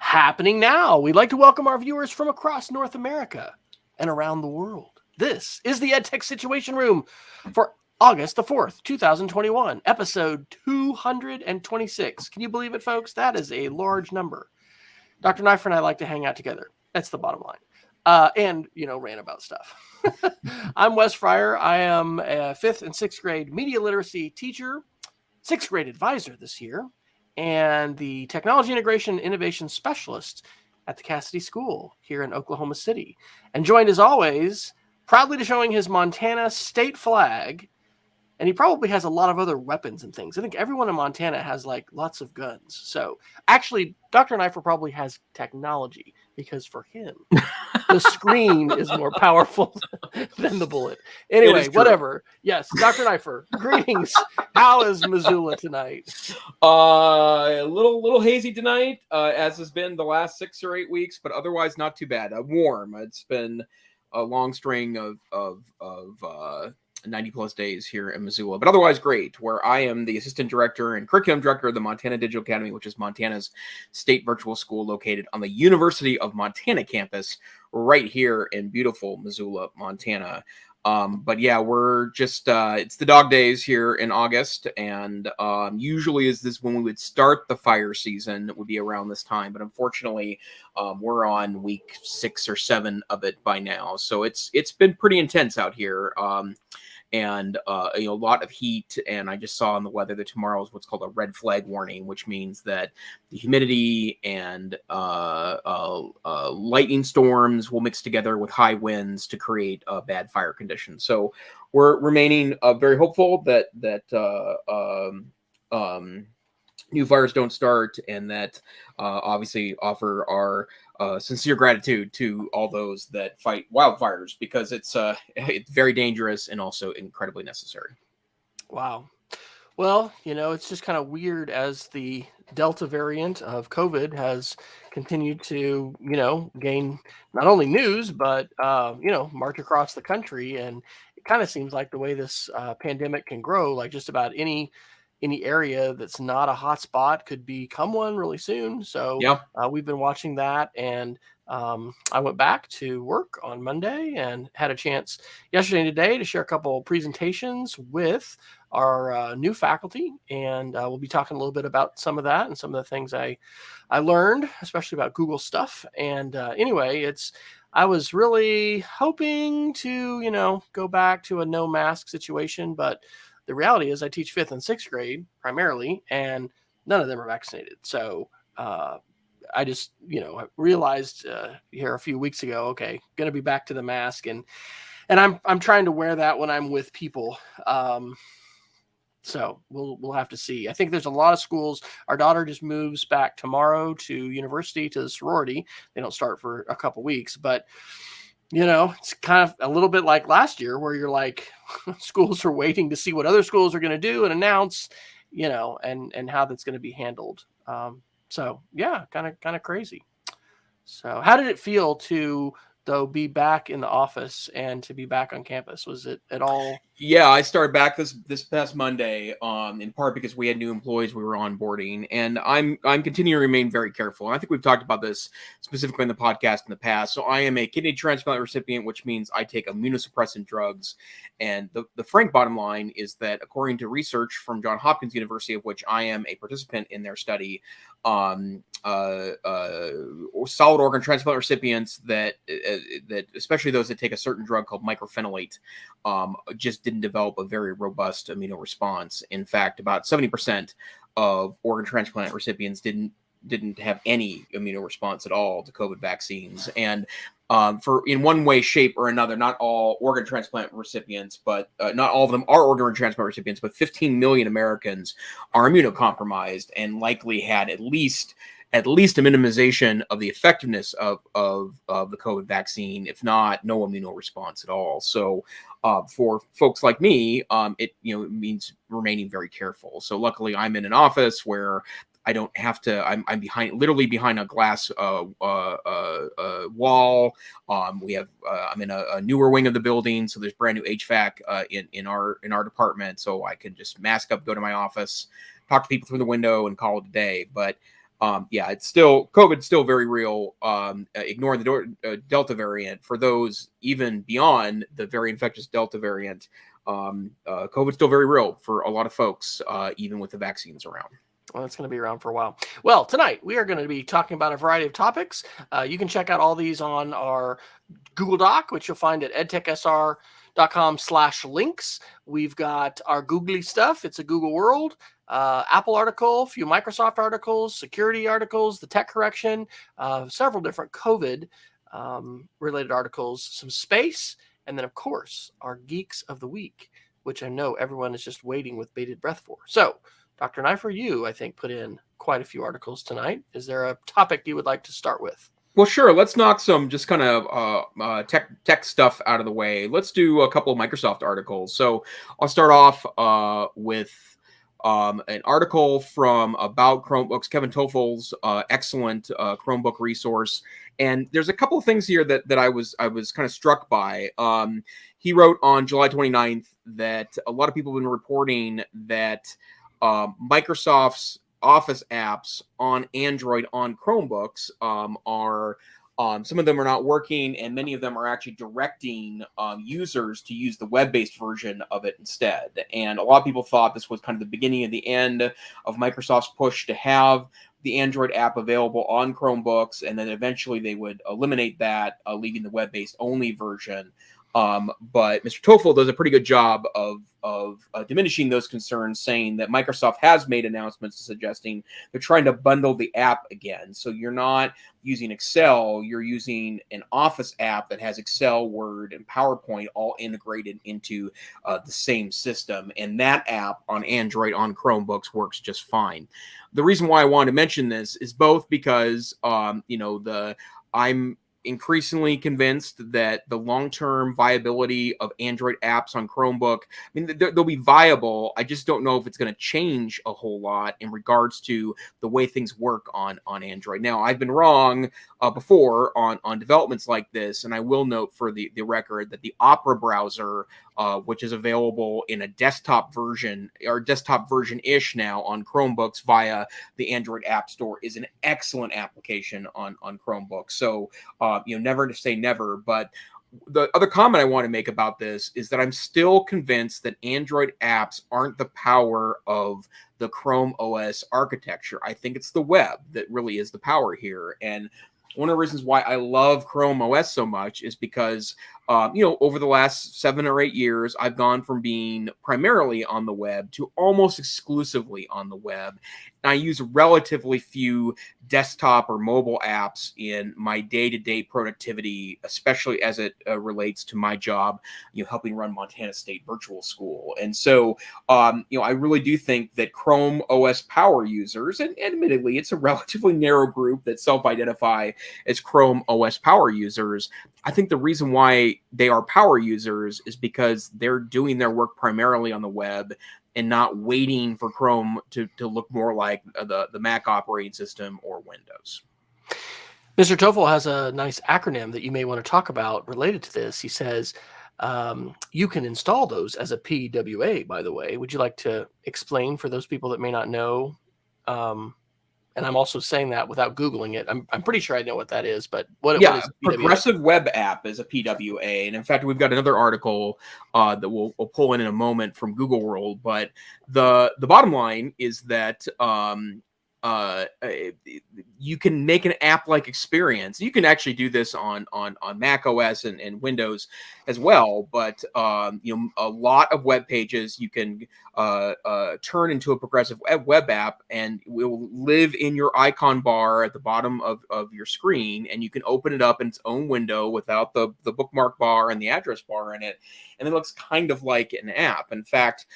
happening now. We'd like to welcome our viewers from across North America and around the world. This is the EdTech Situation Room for August the 4th, 2021, episode 226. Can you believe it, folks? That is a large number. Dr. Neiffer and I like to hang out together. That's the bottom line. And rant about stuff. I'm Wes Fryer. I am a 5th and 6th grade media literacy teacher, 6th grade advisor this year, and the Technology Integration and Innovation Specialist at the Cassidy School here in Oklahoma City. And joined as always, proudly showing his Montana state flag. And he probably has a lot of other weapons and things. I think everyone in Montana has lots of guns. So actually, Dr. Neiffer probably has technology because for him, the screen is more powerful than the bullet. Anyway, whatever. Yes, Dr. Neiffer, greetings. How is Missoula tonight? A little hazy tonight, as has been the last 6 or 8 weeks, but otherwise not too bad. Warm. It's been a long string of 90 plus days here in Missoula, but otherwise great, where I am the assistant director and curriculum director of the Montana Digital Academy, which is Montana's state virtual school located on the University of Montana campus right here in beautiful Missoula, Montana. But yeah, we're just, it's the dog days here in August, and usually is this when we would start the fire season. It would be around this time, but unfortunately, we're on week 6 or 7 of it by now. So it's been pretty intense out here. And a lot of heat, and I just saw in the weather that tomorrow is what's called a red flag warning, which means that the humidity and lightning storms will mix together with high winds to create bad fire conditions. So we're remaining very hopeful that new fires don't start, and that obviously offer our sincere gratitude to all those that fight wildfires, because it's very dangerous and also incredibly necessary. Wow. Well, it's just kind of weird as the Delta variant of COVID has continued to, gain not only news, but, march across the country. And it kind of seems like the way this pandemic can grow, like just about any area that's not a hot spot could become one really soon. So yeah, we've been watching that. And I went back to work on Monday and had a chance yesterday and today to share a couple of presentations with our new faculty. And we'll be talking a little bit about some of that and some of the things I learned, especially about Google stuff. And anyway, I was really hoping to, go back to a no mask situation, but the reality is I teach 5th and 6th grade primarily, and none of them are vaccinated. So I just, realized here a few weeks ago, okay, going to be back to the mask, and I'm trying to wear that when I'm with people. So we'll have to see. I think there's a lot of schools. Our daughter just moves back tomorrow to university, to the sorority. They don't start for a couple weeks, but it's kind of a little bit like last year, where you're like, schools are waiting to see what other schools are going to do and announce, and how that's going to be handled. So yeah, kind of crazy. So how did it feel to, though, be back in the office and to be back on campus? Was it at all? Yeah, I started back this past Monday, in part because we had new employees we were onboarding, and I'm continuing to remain very careful. And I think we've talked about this specifically in the podcast in the past. So I am a kidney transplant recipient, which means I take immunosuppressant drugs. And the frank bottom line is that, according to research from Johns Hopkins University, of which I am a participant in their study, solid organ transplant recipients that especially those that take a certain drug called mycophenolate, just didn't develop a very robust immune response. In fact, about 70% of organ transplant recipients didn't have any immune response at all to COVID vaccines. And for in one way, shape, or another, not all organ transplant recipients, but not all of them are organ transplant recipients, but 15 million Americans are immunocompromised and likely had at least a minimization of the effectiveness of the COVID vaccine, if not no immune response at all. So for folks like me, it means remaining very careful. So luckily, I'm in an office where I don't have to. I'm literally behind a glass wall. We have. I'm in a newer wing of the building, so there's brand new HVAC in our department, so I can just mask up, go to my office, talk to people through the window, and call it a day. But it's still COVID's still very real. Ignoring the Delta variant, for those even beyond the very infectious Delta variant, COVID's still very real for a lot of folks, even with the vaccines around. Well, it's going to be around for a while. Well, tonight we are going to be talking about a variety of topics. You can check out all these on our Google Doc, which you'll find at edtechsr.com/links. We've got our googly stuff. It's a Google World, Apple article, a few Microsoft articles, security articles, the tech correction, several different COVID related articles, some space, and then, of course, our Geeks of the Week, which I know everyone is just waiting with bated breath for. So, Dr. Neiffer, you, I think, put in quite a few articles tonight. Is there a topic you would like to start with? Well, sure. Let's knock some just kind of tech stuff out of the way. Let's do a couple of Microsoft articles. So I'll start off with an article from About Chromebooks, Kevin Toffel's excellent Chromebook resource. And there's a couple of things here that I was kind of struck by. He wrote on July 29th that a lot of people have been reporting that Microsoft's Office apps on Android on Chromebooks are some of them are not working, and many of them are actually directing users to use the web-based version of it instead. And a lot of people thought this was kind of the beginning of the end of Microsoft's push to have the Android app available on Chromebooks, and then eventually they would eliminate that, leaving the web-based only version. But Mr. Toffel does a pretty good job of diminishing those concerns, saying that Microsoft has made announcements suggesting they're trying to bundle the app again. So you're not using Excel, you're using an Office app that has Excel, Word, and PowerPoint all integrated into the same system. And that app on Android on Chromebooks works just fine. The reason why I wanted to mention this is both because, I'm increasingly convinced that the long-term viability of Android apps on Chromebook, I mean, they'll be viable. I just don't know if it's going to change a whole lot in regards to the way things work on Android. Now, I've been wrong before on developments like this, and I will note for the record that the Opera browser, which is available in a desktop version or desktop version-ish now on Chromebooks via the Android App Store, is an excellent application on Chromebooks. So, never to say never, but the other comment I want to make about this is that I'm still convinced that Android apps aren't the power of the Chrome OS architecture. I think it's the web that really is the power here. And one of the reasons why I love Chrome OS so much is because, over the last 7 or 8 years, I've gone from being primarily on the web to almost exclusively on the web. And I use relatively few desktop or mobile apps in my day-to-day productivity, especially as it relates to my job, helping run Montana State Virtual School. And so, I really do think that Chrome OS power users, and admittedly, it's a relatively narrow group that self-identify as Chrome OS power users. I think the reason why they are power users is because they're doing their work primarily on the web and not waiting for Chrome to look more like the Mac operating system or Windows. Mr. Toffel has a nice acronym that you may want to talk about related to this. He says you can install those as a PWA, by the way. Would you like to explain for those people that may not know? And I'm also saying that without Googling it. I'm pretty sure I know what that is, but what is a PWA? Progressive Web App is a PWA. And in fact, we've got another article that we'll pull in a moment from Google World. But the bottom line is that you can make an app-like experience. You can actually do this on Mac OS and Windows as well. But a lot of web pages you can turn into a progressive web app, and it will live in your icon bar at the bottom of your screen, and you can open it up in its own window without the bookmark bar and the address bar in it, and it looks kind of like an app. In fact,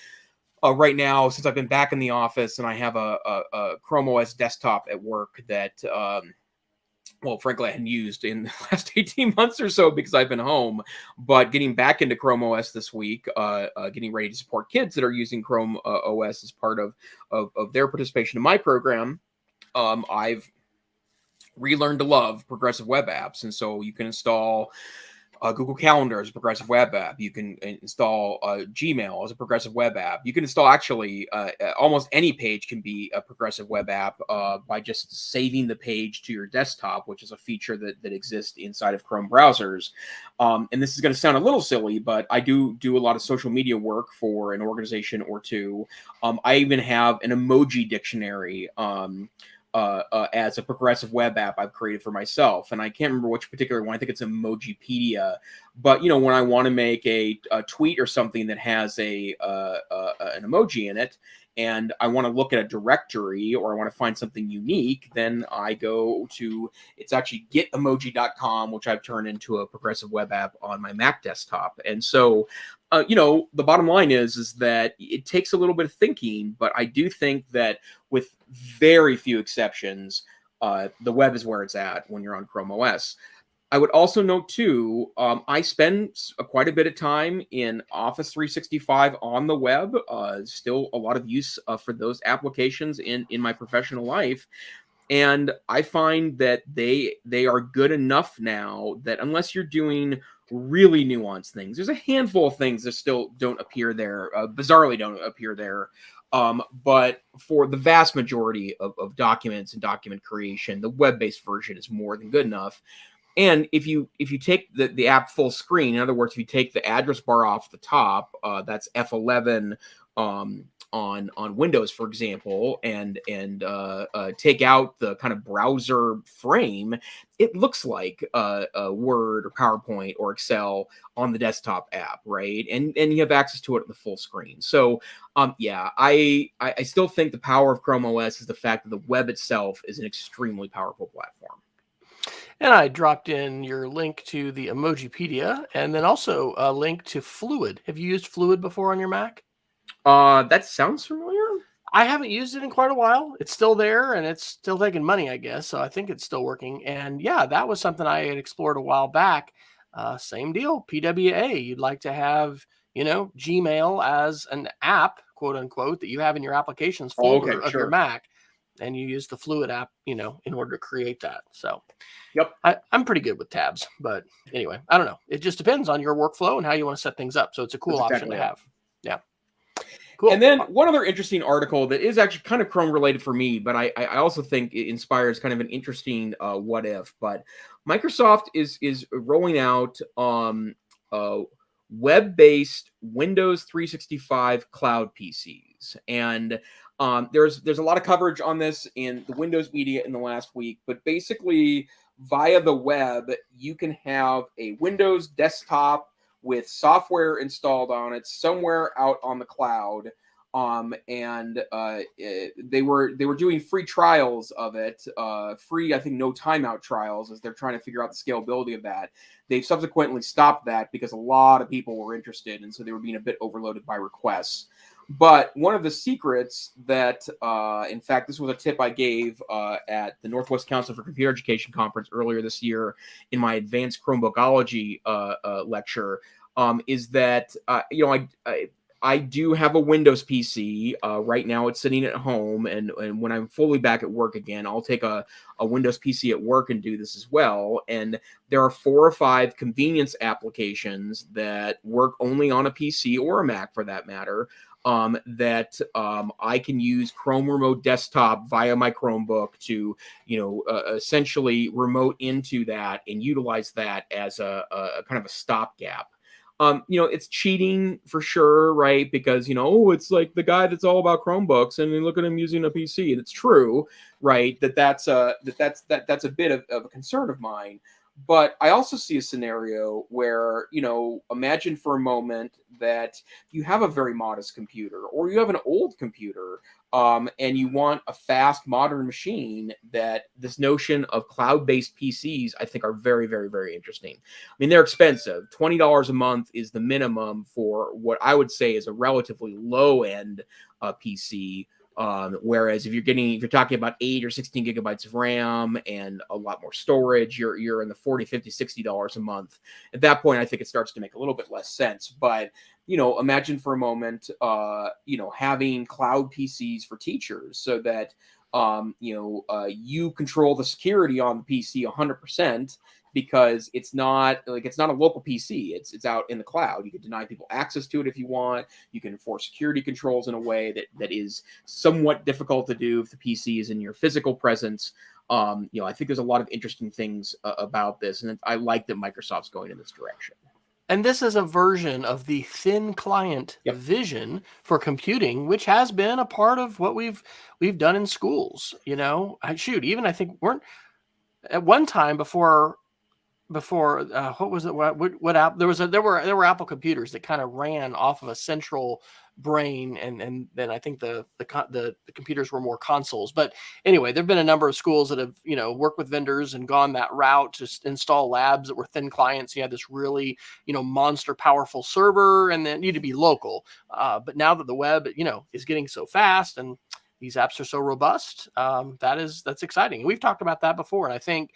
right now, since I've been back in the office and I have a Chrome OS desktop at work that, frankly, I hadn't used in the last 18 months or so because I've been home, but getting back into Chrome OS this week, getting ready to support kids that are using Chrome OS as part of their participation in my program, I've relearned to love progressive web apps. And so you can install Google Calendar as a progressive web app. You can install Gmail as a progressive web app. You can install actually almost any page can be a progressive web app by just saving the page to your desktop, which is a feature that exists inside of Chrome browsers. And this is going to sound a little silly, but I do a lot of social media work for an organization or two. I even have an emoji dictionary as a progressive web app I've created for myself. And I can't remember which particular one. I think it's Emojipedia. But, when I want to make a tweet or something that has an emoji in it, and I want to look at a directory or I want to find something unique, then I go to, it's actually getemoji.com, which I've turned into a progressive web app on my Mac desktop. And so, the bottom line is that it takes a little bit of thinking, but I do think that with very few exceptions, the web is where it's at when you're on Chrome OS. I would also note too, I spend quite a bit of time in Office 365 on the web. Still a lot of use for those applications in my professional life. And I find that they are good enough now that unless you're doing really nuanced things, there's a handful of things that still don't appear there, bizarrely don't appear there. But for the vast majority of documents and document creation, the web-based version is more than good enough. And if you take the app full screen, in other words, if you take the address bar off the top, that's F11 on Windows, for example, and take out the kind of browser frame, it looks like Word or PowerPoint or Excel on the desktop app, right? And you have access to it at the full screen. So yeah, I still think the power of Chrome OS is the fact that the web itself is an extremely powerful platform. And I dropped in your link to the Emojipedia and then also a link to Fluid. Have you used Fluid before on your Mac? That sounds familiar. I haven't used it in quite a while. It's still there and it's still taking money, I guess. So I think it's still working. And yeah, that was something I had explored a while back. Same deal, PWA. You'd like to have, Gmail as an app, quote unquote, that you have in your applications folder of your Mac. And you use the Fluid app, in order to create that. So yep, I'm pretty good with tabs. But anyway, I don't know. It just depends on your workflow and how you want to set things up. So it's a cool option to have. Yeah. Cool. And then one other interesting article that is actually kind of Chrome related for me, but I also think it inspires kind of an interesting what if. But Microsoft is rolling out web-based Windows 365 cloud PCs, and there's a lot of coverage on this in the Windows media in the last week. But basically, via the web, you can have a Windows desktop with software installed on it somewhere out on the cloud. They were doing free trials of it, free, I think, no timeout trials, as they're trying to figure out the scalability of that. They've subsequently stopped that because a lot of people were interested, and so they were being a bit overloaded by requests. But one of the secrets that, in fact, this was a tip I gave at the Northwest Council for Computer Education conference earlier this year in my advanced Chromebookology lecture, is that, I do have a Windows PC. Right now it's sitting at home, and when I'm fully back at work again, I'll take a Windows PC at work and do this as well. And there are 4 or 5 convenience applications that work only on a PC or a Mac for that matter, that I can use Chrome Remote Desktop via my Chromebook to, essentially remote into that and utilize that as a kind of a stopgap. It's cheating for sure, right? Because, it's like the guy that's all about Chromebooks and look at him using a PC. It's true, right? That's a bit of a concern of mine. But I also see a scenario where, imagine for a moment that you have a very modest computer or you have an old computer, and you want a fast modern machine. That this notion of cloud-based PCs, I think, are very, very, very interesting. I mean, they're expensive. $20 a month is the minimum for what I would say is a relatively low-end PC. Whereas if you're talking about 8 or 16 gigabytes of RAM and a lot more storage, you're in the $40, $50, $60 a month. At that point, I think it starts to make a little bit less sense. But imagine for a moment, having cloud PCs for teachers so that you control the security on the PC 100%. because it's not a local PC. It's out in the cloud. You can deny people access to it if you want. You can enforce security controls in a way that is somewhat difficult to do if the PC is in your physical presence. I think there's a lot of interesting things about this, and I like that Microsoft's going in this direction. And this is a version of the thin client vision for computing, which has been a part of what we've done in schools. I think weren't at one time before what was it? What app? There were Apple computers that kind of ran off of a central brain, and then I think the computers were more consoles. But anyway, there've been a number of schools that have worked with vendors and gone that route to install labs that were thin clients. You had this really monster powerful server, and then you need to be local. But now that the web is getting so fast and these apps are so robust, that's exciting. And we've talked about that before, and I think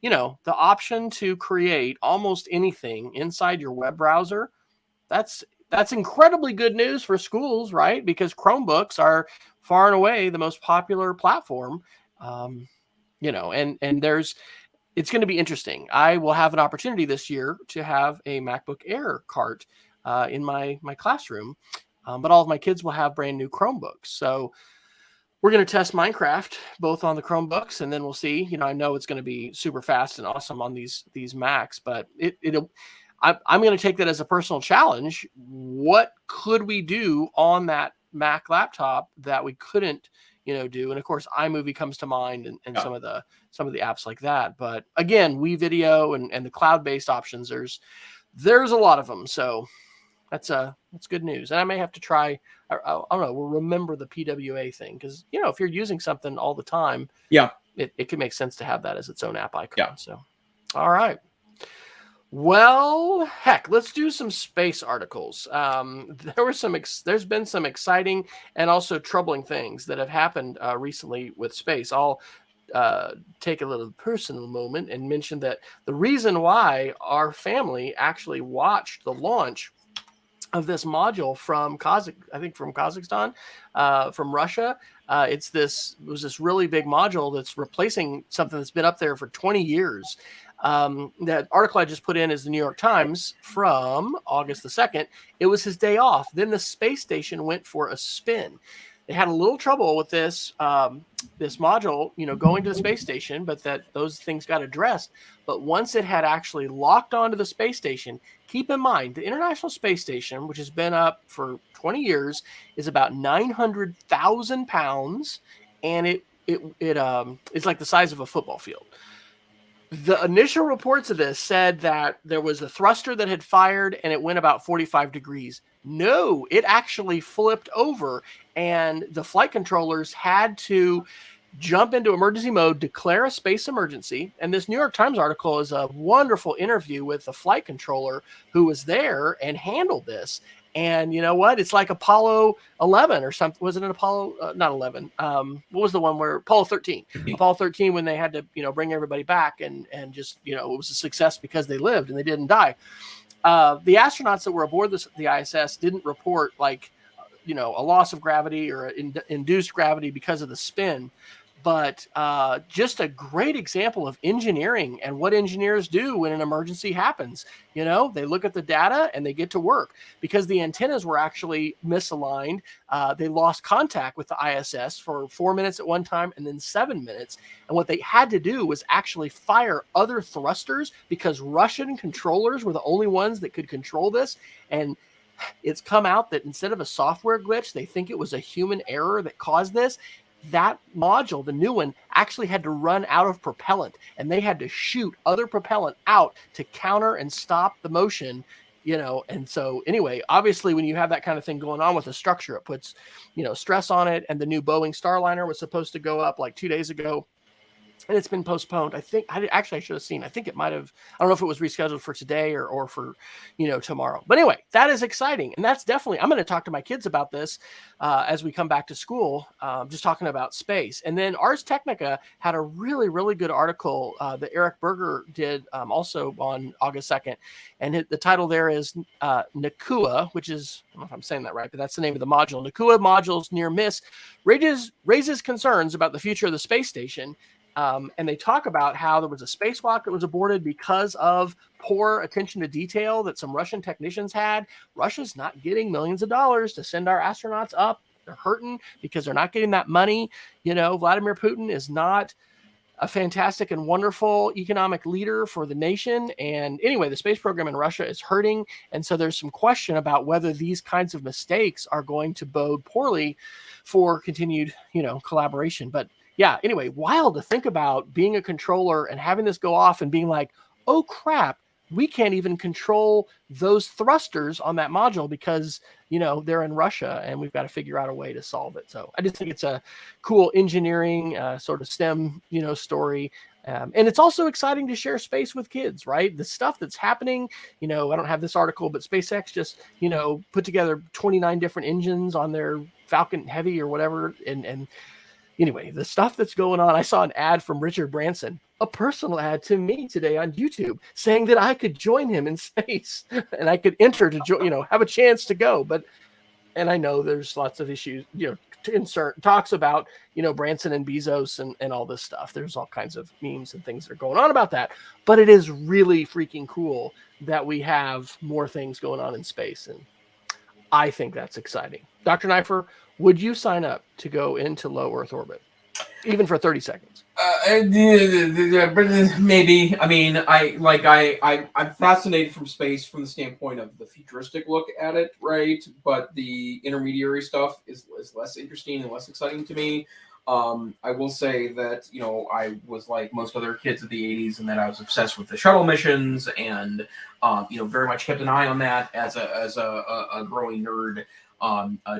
the option to create almost anything inside your web browser, that's incredibly good news for schools, right? Because Chromebooks are far and away the most popular platform, and it's going to be interesting. I will have an opportunity this year to have a MacBook Air cart in my classroom, but all of my kids will have brand new Chromebooks. So we're going to test Minecraft both on the Chromebooks, and then we'll see. I know it's going to be super fast and awesome on these Macs, but I'm going to take that as a personal challenge. What could we do on that Mac laptop that we couldn't, do? And of course, iMovie comes to mind, and some of the apps like that. But again, WeVideo and the cloud-based options, there's a lot of them. So that's good news. And I may have to try. I don't know. We'll remember the PWA thing because if you're using something all the time, it could make sense to have that as its own app icon. Yeah. So, all right. Well, heck, let's do some space articles. There's been some exciting and also troubling things that have happened recently with space. I'll take a little personal moment and mention that the reason why our family actually watched the launch of this module from Kazakhstan, from Russia. It was this really big module that's replacing something that's been up there for 20 years. That article I just put in is the New York Times from August the 2nd. It was his day off. Then the space station went for a spin. They had a little trouble with this module, going to the space station, but those things got addressed. But once it had actually locked onto the space station, keep in mind, the International Space Station, which has been up for 20 years, is about 900,000 pounds, and it's like the size of a football field. The initial reports of this said that there was a thruster that had fired and it went about 45 degrees. No, it actually flipped over, and the flight controllers had to jump into emergency mode, declare a space emergency. And this New York Times article is a wonderful interview with the flight controller who was there and handled this. And you know what? It's like Apollo 11 or something. Was it an Apollo? Not 11. What was the one where Apollo 13? Apollo 13 when they had to, bring everybody back and just, it was a success because they lived and they didn't die. The astronauts that were aboard the ISS didn't report a loss of gravity or induced gravity because of the spin. But just a great example of engineering and what engineers do when an emergency happens. They look at the data and they get to work. Because the antennas were actually misaligned, they lost contact with the ISS for 4 minutes at one time and then 7 minutes. And what they had to do was actually fire other thrusters because Russian controllers were the only ones that could control this. And it's come out that instead of a software glitch, they think it was a human error that caused this. That module, the new one, actually had to run out of propellant, and they had to shoot other propellant out to counter and stop the motion, And so anyway, obviously when you have that kind of thing going on with a structure, it puts, stress on it. And the new Boeing Starliner was supposed to go up like 2 days ago, and it's been postponed. I think I should have seen. I think it might have. I don't know if it was rescheduled for today or for, tomorrow. But anyway, that is exciting, and that's definitely. I'm going to talk to my kids about this as we come back to school. Just talking about space, and then Ars Technica had a really, really good article that Eric Berger did also on August 2nd, and the title there is Nakua, which is, I don't know if I'm saying that right, but that's the name of the module. Nakua module's near miss raises concerns about the future of the space station. And they talk about how there was a spacewalk that was aborted because of poor attention to detail that some Russian technicians had. Russia's not getting millions of dollars to send our astronauts up. They're hurting because they're not getting that money. Vladimir Putin is not a fantastic and wonderful economic leader for the nation. And anyway, the space program in Russia is hurting. And so there's some question about whether these kinds of mistakes are going to bode poorly for continued, collaboration. But yeah, anyway, wild to think about being a controller and having this go off and being like, oh crap, we can't even control those thrusters on that module because, they're in Russia and we've got to figure out a way to solve it. So I just think it's a cool engineering sort of STEM, story. And it's also exciting to share space with kids, right? The stuff that's happening, I don't have this article, but SpaceX just, put together 29 different engines on their Falcon Heavy or whatever. And anyway, the stuff that's going on, I saw an ad from Richard Branson, a personal ad to me today on YouTube saying that I could join him in space and I could enter to have a chance to go. And I know there's lots of issues, to insert talks about, Branson and Bezos and all this stuff. There's all kinds of memes and things that are going on about that, but it is really freaking cool that we have more things going on in space. And I think that's exciting. Dr. Neiffer, would you sign up to go into low Earth orbit, even for 30 seconds? Maybe. I mean, I'm fascinated from space from the standpoint of the futuristic look at it, right? But the intermediary stuff is less interesting and less exciting to me. I will say that, I was like most other kids of the 80s and that I was obsessed with the shuttle missions and, very much kept an eye on that as a growing nerd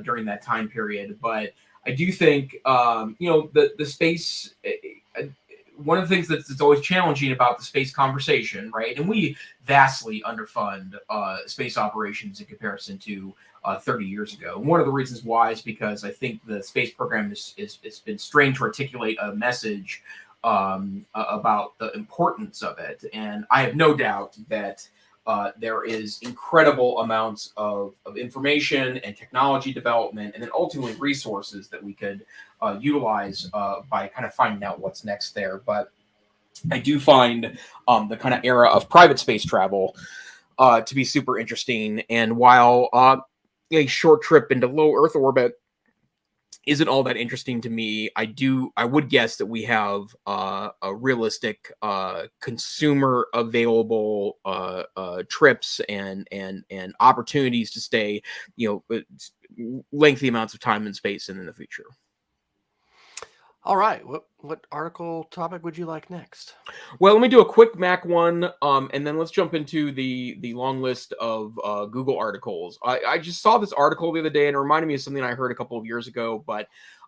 during that time period. But I do think, the space, one of the things that's always challenging about the space conversation, right? And we vastly underfund space operations in comparison to 30 years ago. And one of the reasons why is because I think the space program has been strained to articulate a message about the importance of it. And I have no doubt that there is incredible amounts of information and technology development, and then ultimately resources that we could utilize by kind of finding out what's next there. But I do find the kind of era of private space travel to be super interesting. And while a short trip into low Earth orbit isn't all that interesting to me, I would guess that we have a realistic consumer available trips and opportunities to stay, lengthy amounts of time in space and in the future. All right. What article topic would you like next? Well, let me do a quick Mac one, and then let's jump into the long list of Google articles. I just saw this article the other day, and it reminded me of something I heard a couple of years ago. But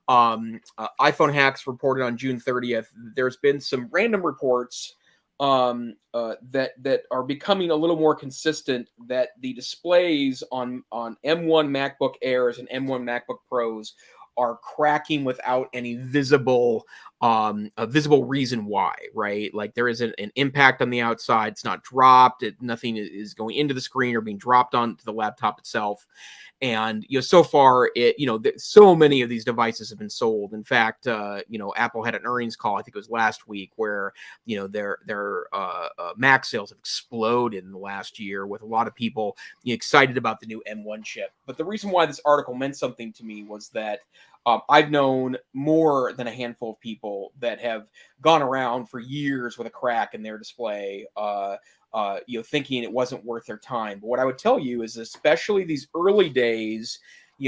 iPhone Hacks reported on June 30th. There's been some random reports that are becoming a little more consistent that the displays on M1 MacBook Airs and M1 MacBook Pros are cracking without any visible reason why, right? Like there isn't an impact on the outside. It's not dropped. Nothing is going into the screen or being dropped onto the laptop itself. And, so far, so many of these devices have been sold. In fact, Apple had an earnings call, I think it was last week, where, their Mac sales have exploded in the last year with a lot of people excited about the new M1 chip. But the reason why this article meant something to me was that I've known more than a handful of people that have gone around for years with a crack in their display, thinking it wasn't worth their time. But what I would tell you is, especially these early days,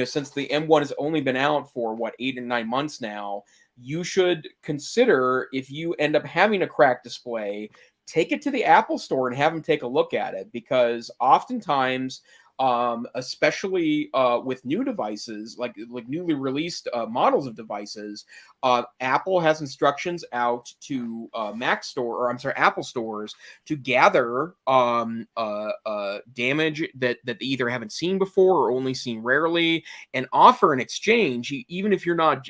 since the M1 has only been out for 8 and 9 months now, you should consider, if you end up having a cracked display, take it to the Apple store and have them take a look at it, because oftentimes, especially with new devices, like newly released models of devices, Apple has instructions out to Apple stores to gather damage that they either haven't seen before or only seen rarely, and offer an exchange, even if you're not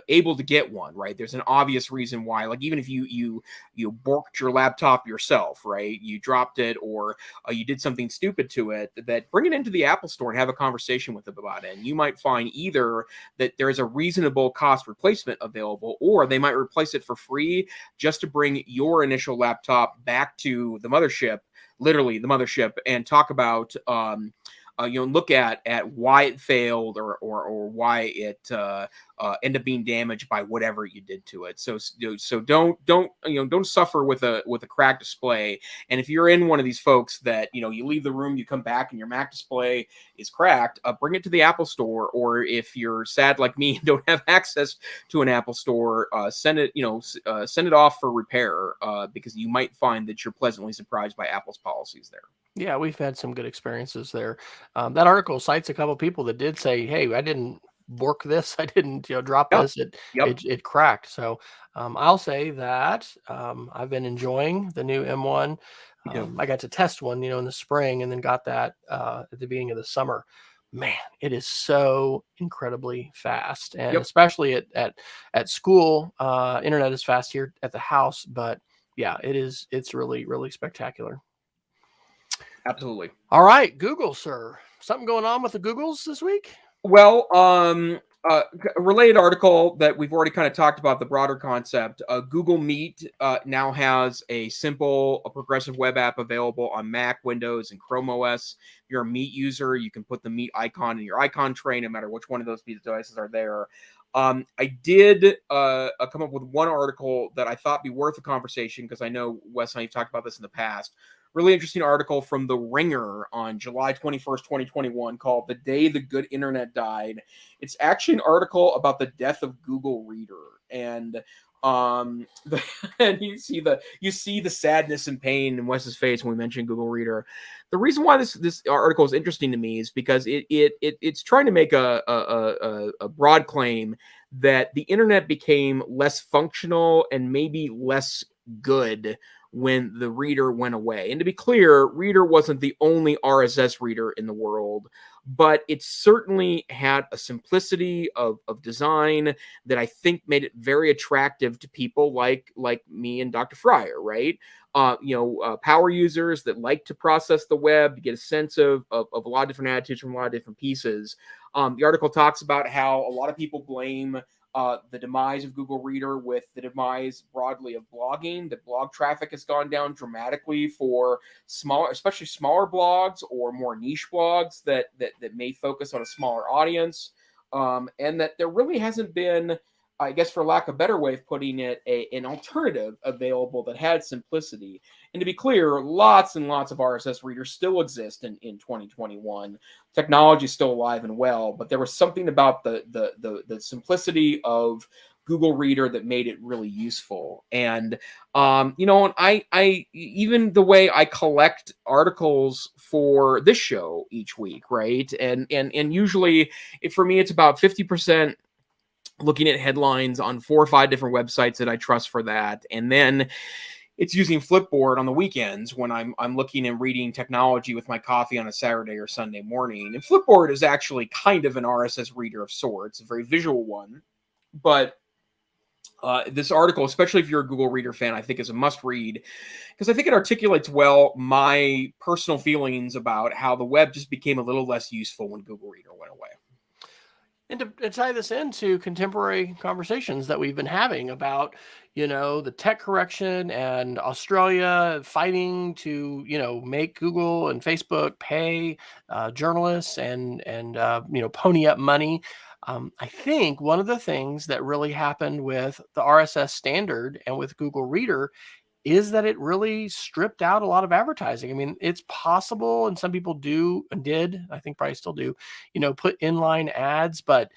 able to get one, right? There's an obvious reason why. Like even if you borked your laptop yourself, right? You dropped it, or you did something stupid to it. That bring it into the Apple Store and have a conversation with them about it. And you might find either that there is a reasonable cost replacement available, or they might replace it for free just to bring your initial laptop back to the mothership, literally the mothership, and talk about look at why it failed, or why it ended up being damaged by whatever you did to it. So don't suffer with a cracked display. And if you're in one of these folks that you leave the room, you come back and your Mac display is cracked, bring it to the Apple Store. Or if you're sad like me and don't have access to an Apple Store, send it off for repair, because you might find that you're pleasantly surprised by Apple's policies there. Yeah, we've had some good experiences there. That article cites a couple people that did say, "Hey, I didn't bork this. I didn't, drop Yep. this. Yep. It cracked." So I'll say that I've been enjoying the new M1. Yep. I got to test one, in the spring, and then got that at the beginning of the summer. Man, it is so incredibly fast, and Yep. especially at school, internet is fast here at the house. But yeah, it's really, really spectacular. Absolutely. All right, Google, sir. Something going on with the Googles this week? Well, a related article that we've already kind of talked about, the broader concept. Google Meet now has a progressive web app available on Mac, Windows, and Chrome OS. If you're a Meet user, you can put the Meet icon in your icon tray, no matter which one of those devices are there. I did come up with one article that I thought be worth a conversation, because I know Wes and I have talked about this in the past. Really interesting article from The Ringer on July 21st, 2021, called "The Day the Good Internet Died." It's actually an article about the death of Google Reader. And and you see the sadness and pain in Wes's face when we mention Google Reader. The reason why this article is interesting to me is because it's trying to make a broad claim that the internet became less functional and maybe less good when the reader went away. And to be clear, Reader wasn't the only RSS reader in the world, but it certainly had a simplicity of design that I think made it very attractive to people like me and Dr. Fryer, right? Power users that like to process the web, to get a sense of a lot of different attitudes from a lot of different pieces. The article talks about how a lot of people blame the demise of Google Reader with the demise broadly of blogging. That blog traffic has gone down dramatically for especially smaller blogs or more niche blogs that may focus on a smaller audience, and that there really hasn't been, I guess, for lack of a better way of putting it, an alternative available that had simplicity. And to be clear, lots and lots of RSS readers still exist in 2021. Technology is still alive and well, but there was something about the simplicity of Google Reader that made it really useful. And and I even the way I collect articles for this show each week, right? And usually, for me, it's about 50% looking at headlines on 4 or 5 different websites that I trust for that. And then it's using Flipboard on the weekends when I'm looking and reading technology with my coffee on a Saturday or Sunday morning. And Flipboard is actually kind of an RSS reader of sorts, a very visual one. But this article, especially if you're a Google Reader fan, I think is a must read, because I think it articulates well my personal feelings about how the web just became a little less useful when Google Reader went away. And to tie this into contemporary conversations that we've been having about, the tech correction and Australia fighting to, make Google and Facebook pay journalists and pony up money. I think one of the things that really happened with the RSS standard and with Google Reader is that it really stripped out a lot of advertising. I mean, it's possible, and some people do and did, I think probably still do, put inline ads, but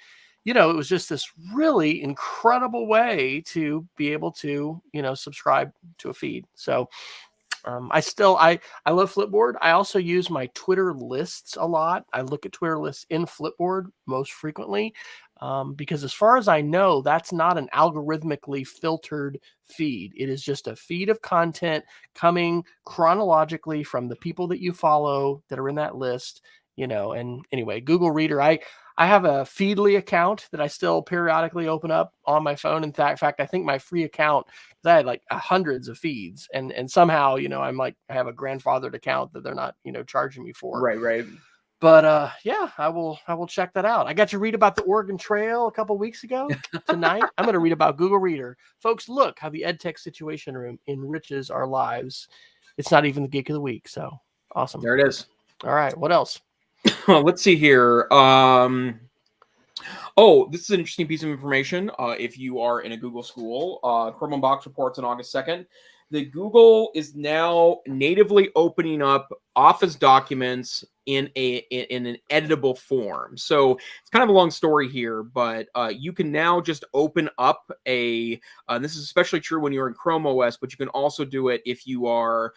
it was just this really incredible way to be able to, subscribe to a feed. So I love Flipboard. I also use my Twitter lists a lot. I look at Twitter lists in Flipboard most frequently, because as far as I know, that's not an algorithmically filtered feed. It is just a feed of content coming chronologically from the people that you follow that are in that list, and anyway, Google Reader, I have a Feedly account that I still periodically open up on my phone. In fact, I think my free account, because I had like hundreds of feeds, and somehow, I'm like, I have a grandfathered account that they're not, charging me for. Right. But yeah, I will check that out. I got to read about the Oregon Trail a couple weeks ago. Tonight, I'm going to read about Google Reader. Folks, look how the EdTech Situation Room enriches our lives. It's not even the geek of the week, so awesome. There it is. All right, what else? Let's see here. This is an interesting piece of information. If you are in a Google school, Chrome Unbox reports on August 2nd that Google is now natively opening up Office documents in an editable form. So it's kind of a long story here, but you can now just open up and this is especially true when you're in Chrome OS, but you can also do it if you are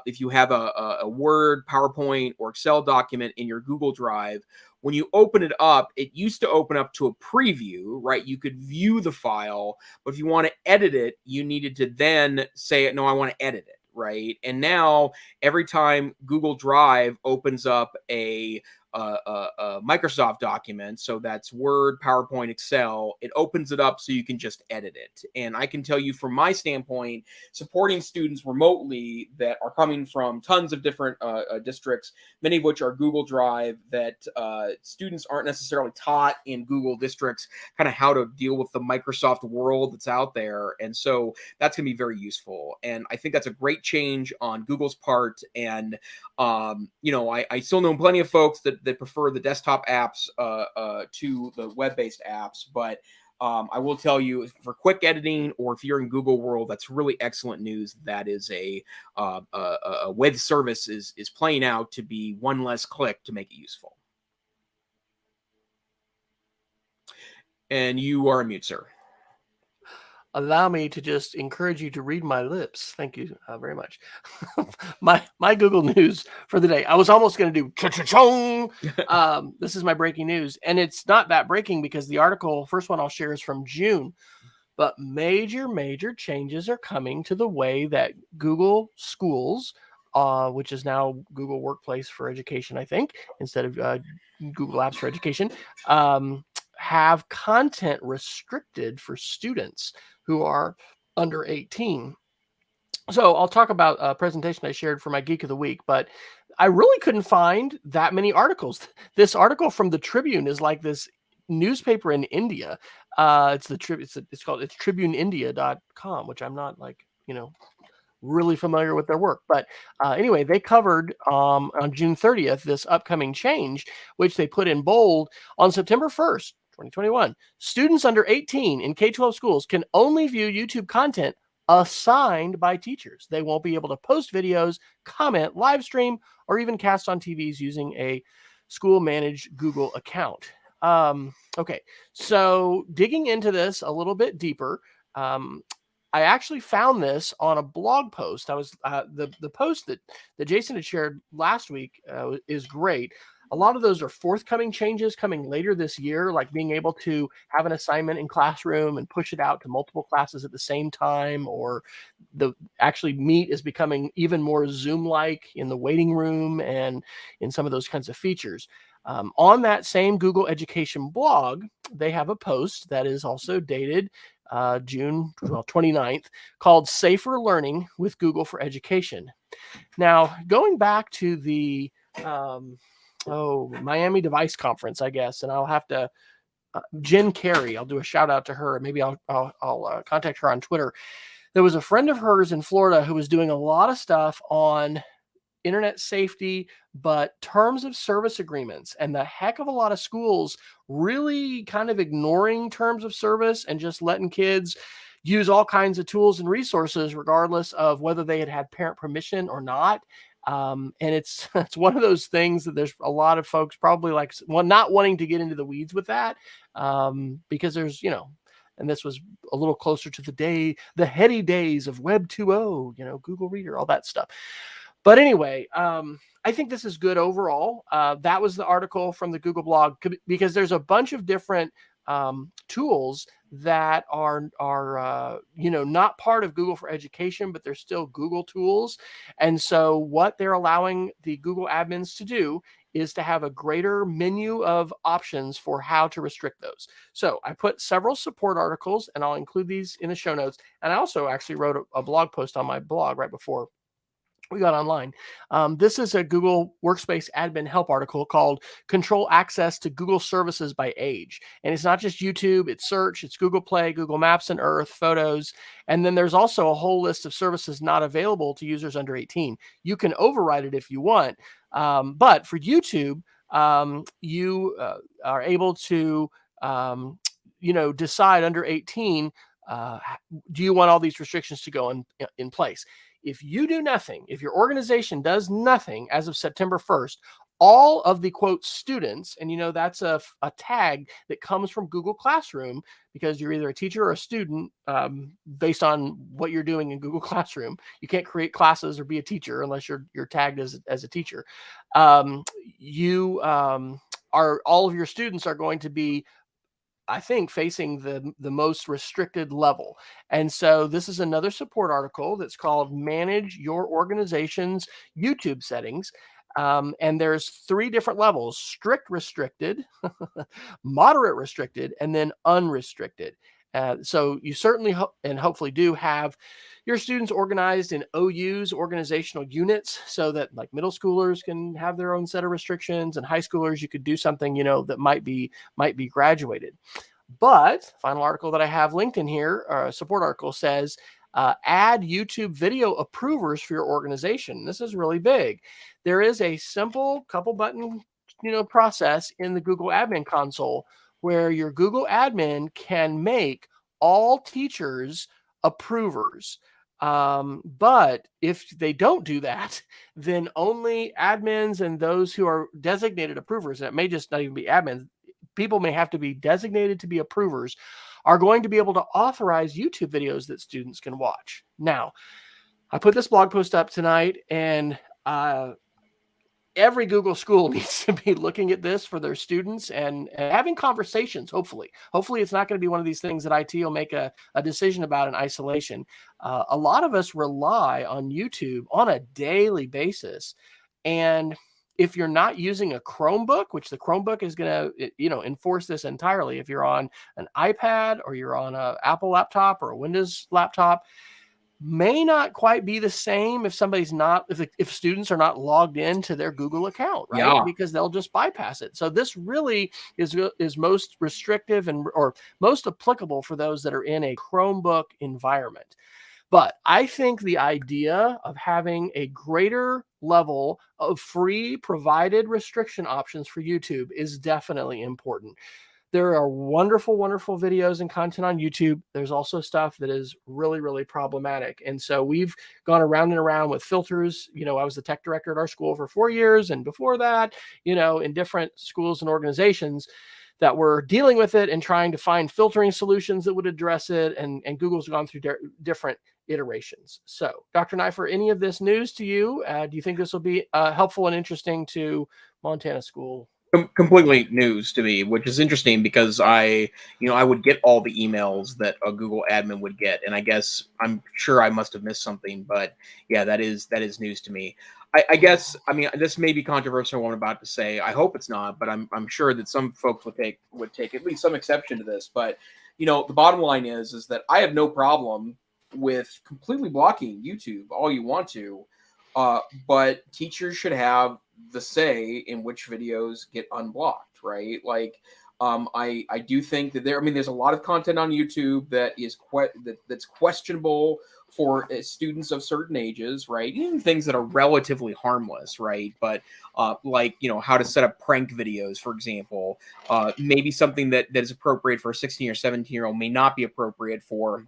if you have a Word, PowerPoint, or Excel document in your Google Drive. When you open it up, it used to open up to a preview, right? You could view the file, but if you want to edit it, you needed to then say, no, I want to edit it, right? And now every time Google Drive opens up a Microsoft document, so that's Word, PowerPoint, Excel, it opens it up so you can just edit it. And I can tell you from my standpoint, supporting students remotely that are coming from tons of different districts, many of which are Google Drive, that students aren't necessarily taught in Google districts kind of how to deal with the Microsoft world that's out there. And so that's going to be very useful. And I think that's a great change on Google's part. And, I still know plenty of folks that prefer the desktop apps to the web-based apps, but I will tell you, for quick editing, or if you're in Google world, that's really excellent news. That is a web service is playing out to be one less click to make it useful. And you are on mute, sir. Allow me to just encourage you to read my lips. Thank you very much. my Google News for the day. I was almost going to do cha-cha-chong. This is my breaking news. And it's not that breaking because the article, first one I'll share, is from June. But major changes are coming to the way that Google Schools, which is now Google Workplace for Education, I think, instead of Google Apps for Education, have content restricted for students who are under 18. So I'll talk about a presentation I shared for my Geek of the Week, but I really couldn't find that many articles. This article from the Tribune is like this newspaper in India. It's tribuneindia.com, which I'm not really familiar with their work. But anyway, they covered on June 30th this upcoming change, which they put in bold. On September 1st, 2021, students under 18 in K-12 schools can only view YouTube content assigned by teachers. They won't be able to post videos, comment, live stream, or even cast on TVs using a school-managed Google account. Okay, so digging into this a little bit deeper, I actually found this on a blog post. I was the post that Jason had shared last week is great. A lot of those are forthcoming changes coming later this year, like being able to have an assignment in classroom and push it out to multiple classes at the same time, or actually Meet is becoming even more Zoom-like in the waiting room and in some of those kinds of features. On that same Google Education blog, they have a post that is also dated June 29th called Safer Learning with Google for Education. Now, going back to the Miami Device Conference, I guess, and I'll have to Jen Carey, I'll do a shout out to her. Maybe I'll contact her on Twitter. There was a friend of hers in Florida who was doing a lot of stuff on internet safety, but terms of service agreements, and the heck of a lot of schools really kind of ignoring terms of service and just letting kids use all kinds of tools and resources regardless of whether they had parent permission or not. And it's one of those things that there's a lot of folks probably not wanting to get into the weeds with that, because there's, and this was a little closer to the heady days of Web 2.0, Google Reader, all that stuff. But anyway, I think this is good overall. That was the article from the Google blog, because there's a bunch of different tools that are not part of Google for Education, but they're still Google tools. And so what they're allowing the Google admins to do is to have a greater menu of options for how to restrict those. So I put several support articles, and I'll include these in the show notes. And I also actually wrote a blog post on my blog right before we got online. This is a Google Workspace admin help article called Control Access to Google Services by Age. And it's not just YouTube, it's search, it's Google Play, Google Maps and Earth, photos. And then there's also a whole list of services not available to users under 18. You can override it if you want. But for YouTube, you are able to, decide under 18, do you want all these restrictions to go in place? If you do nothing, if your organization does nothing as of September 1st, all of the quote students, and that's a tag that comes from Google Classroom, because you're either a teacher or a student based on what you're doing in Google Classroom. You can't create classes or be a teacher unless you're tagged as a teacher. All of your students are going to be, I think, facing the most restricted level. And so this is another support article that's called Manage Your Organization's YouTube Settings. And there's 3 different levels: strict restricted, moderate restricted, and then unrestricted. So you certainly and hopefully do have your students organized in OUs, organizational units, so that like middle schoolers can have their own set of restrictions, and high schoolers, you could do something, that might be graduated. But final article that I have linked in here, support article, says add YouTube video approvers for your organization. This is really big. There is a simple couple button process in the Google admin console where your Google admin can make all teachers approvers. But if they don't do that, then only admins and those who are designated approvers, and it may just not even be admins, people may have to be designated to be approvers, are going to be able to authorize YouTube videos that students can watch. Now, I put this blog post up tonight, and every Google school needs to be looking at this for their students and having conversations. Hopefully it's not going to be one of these things that IT will make a decision about in isolation. A lot of us rely on YouTube on a daily basis. And if you're not using a Chromebook, which the Chromebook is going to, enforce this entirely. If you're on an iPad or you're on an Apple laptop or a Windows laptop, may not quite be the same if somebody's not, if students are not logged into their Google account, right? Yeah. Because they'll just bypass it. So this really is most restrictive or most applicable for those that are in a Chromebook environment. But I think the idea of having a greater level of free provided restriction options for YouTube is definitely important. There are wonderful, wonderful videos and content on YouTube. There's also stuff that is really, really problematic. And so we've gone around and around with filters. I was the tech director at our school for 4 years. And before that, in different schools and organizations that were dealing with it and trying to find filtering solutions that would address it. And Google's gone through different iterations. So, Dr. Neiffer, any of this news to you? Do you think this will be helpful and interesting to Montana school? Completely news to me, which is interesting because I would get all the emails that a Google admin would get, and I'm sure I must have missed something, but yeah, that is news to me. I guess this may be controversial what I'm about to say. I hope it's not, but I'm sure that some folks would take at least some exception to this. But the bottom line is that I have no problem with completely blocking YouTube all you want to, but teachers should have the say in which videos get unblocked, right? Like, I do think that there's a lot of content on YouTube that is that's questionable for students of certain ages, right? Even things that are relatively harmless, right? But like, how to set up prank videos, for example, maybe something that is appropriate for a 16 or 17-year-old may not be appropriate for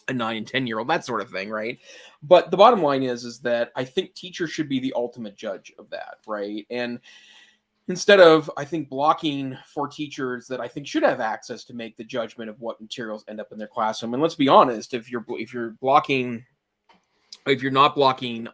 a 9 and 10-year-old, that sort of thing, right? But the bottom line is that I think teachers should be the ultimate judge of that, right? And instead of, I think, blocking for teachers that I think should have access to make the judgment of what materials end up in their classroom. And let's be honest, if you're not blocking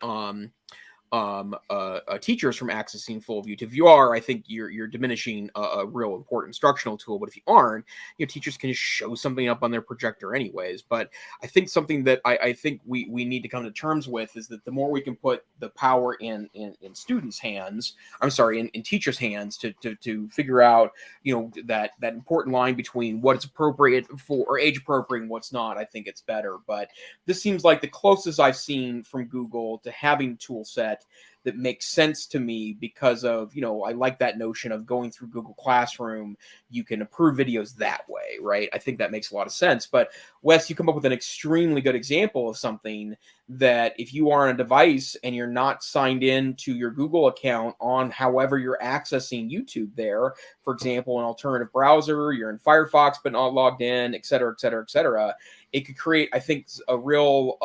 teachers from accessing full view. If you are, I think you're diminishing a real important instructional tool. But if you aren't, teachers can just show something up on their projector anyways. But I think something that I think we need to come to terms with is that the more we can put the power in students' hands, in teachers' hands to figure out, that important line between what is appropriate for or age appropriate and what's not, I think it's better. But this seems like the closest I've seen from Google to having a tool set that makes sense to me because of, I like that notion of going through Google Classroom. You can approve videos that way, right? I think that makes a lot of sense. But Wes, you come up with an extremely good example of something that if you are on a device and you're not signed in to your Google account on however you're accessing YouTube there, for example, an alternative browser, you're in Firefox but not logged in, et cetera, et cetera, et cetera, it could create, I think, a real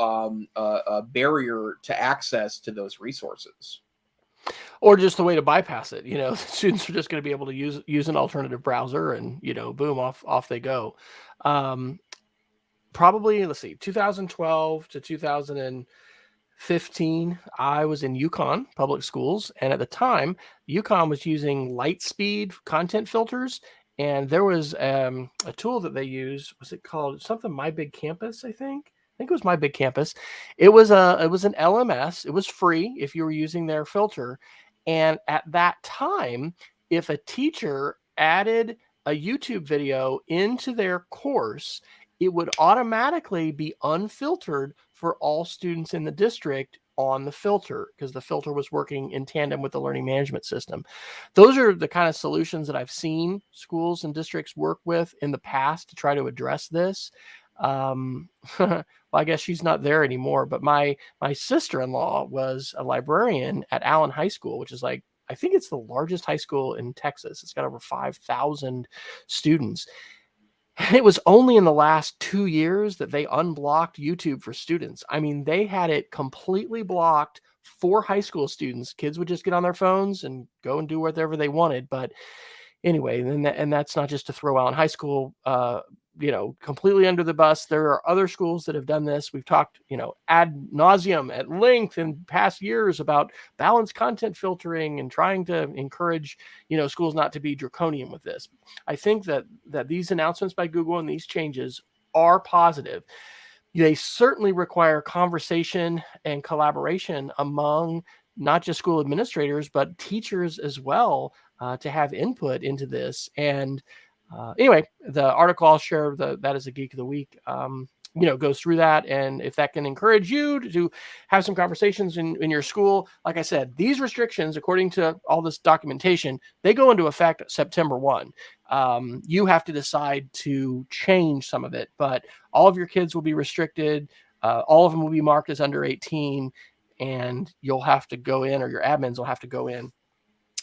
barrier to access to those resources. Or just a way to bypass it. Students are just going to be able to use an alternative browser and, boom, off they go. Probably, let's see, 2012 to 2015, I was in Yukon public schools. And at the time, Yukon was using light speed content filters. And there was a tool that they used. Was it called something My Big Campus, I think it was My Big Campus. It was an LMS. It was free if you were using their filter. And at that time, if a teacher added a YouTube video into their course, it would automatically be unfiltered for all students in the district on the filter, because the filter was working in tandem with the learning management system. Those are the kind of solutions that I've seen schools and districts work with in the past to try to address this. Well, I guess she's not there anymore, but my sister-in-law was a librarian at Allen High School, which is I think it's the largest high school in Texas. It's got over 5,000 students. And it was only in the last 2 years that they unblocked YouTube for students. I mean, they had it completely blocked for high school students. Kids would just get on their phones and go and do whatever they wanted. But anyway, and that's not just to throw Allen High School, completely under the bus. There are other schools that have done this. We've talked, ad nauseum at length in past years about balanced content filtering and trying to encourage, schools not to be draconian with this. I think that these announcements by Google and these changes are positive. They certainly require conversation and collaboration among not just school administrators, but teachers as well, to have input into this. And anyway, the article I'll share, that is a Geek of the Week, goes through that. And if that can encourage you to have some conversations in your school, like I said, these restrictions, according to all this documentation, they go into effect September 1. You have to decide to change some of it, but all of your kids will be restricted. All of them will be marked as under 18, and you'll have to go in, or your admins will have to go in